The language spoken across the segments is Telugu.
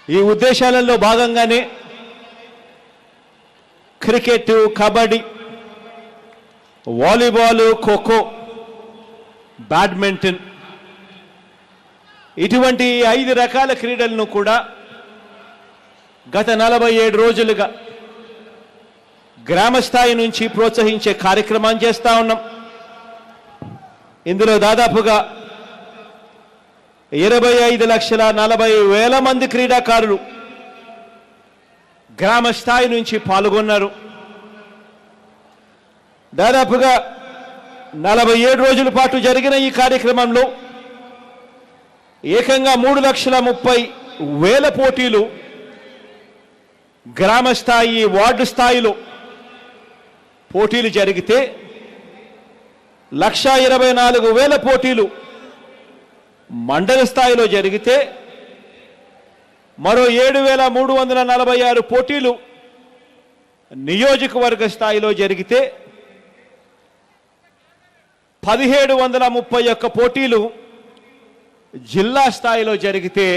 ఈ ఉద్దేశాలలో భాగంగానే cricket, kabaddi, volleyball, kho kho, badminton ఇటువంటి 5 రకాల క్రీడలను కూడా గత 47 రోజులుగా గ్రామ స్థాయి నుంచి ప్రోత్సహించే కార్యక్రమాన్ని చేస్తా ఉన్నాం. ఇందులో దాదాపుగా 25,40,000 మంది క్రీడాకారులు గ్రామ స్థాయి నుంచి పాల్గొన్నారు. దాదాపుగా 47 రోజుల పాటు జరిగిన ఈ కార్యక్రమంలో ఏకంగా 3,30,000 పోటీలు గ్రామ స్థాయి, వార్డు స్థాయిలో పోటీలు జరిగితే 1,24,000 పోటీలు మండల స్థాయిలో జరిగితే మరో 7,346 పోటీలు నియోజకవర్గ స్థాయిలో జరిగితే 1,731 పోటీలు జిల్లా స్థాయిలో జరిగితే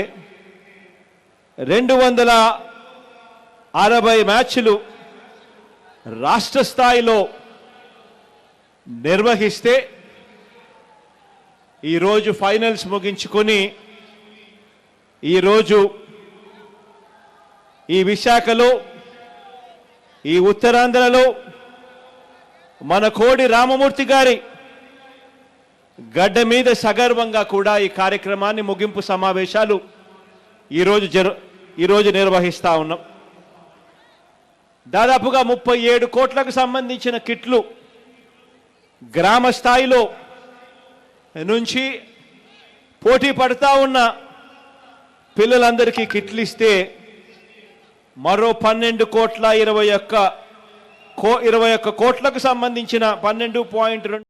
260 మ్యాచ్లు రాష్ట్ర స్థాయిలో నిర్వహిస్తే ఈరోజు ఫైనల్స్ ముగించుకొని ఈరోజు ఈ విశాఖలో, ఈ ఉత్తరాంధ్రలో మన కోడి రామమూర్తి గారి గడ్డ మీద సగర్వంగా కూడా ఈ కార్యక్రమాన్ని ముగింపు సమావేశాలు ఈరోజు నిర్వహిస్తా ఉన్నాం. దాదాపుగా 37 కోట్లకు సంబంధించిన కిట్లు గ్రామ స్థాయిలో నుంచి పోటీ పడతా ఉన్న పిల్లలందరికీ కిట్లు ఇస్తే మరో 12,21 కోట్లకు సంబంధించిన 12.2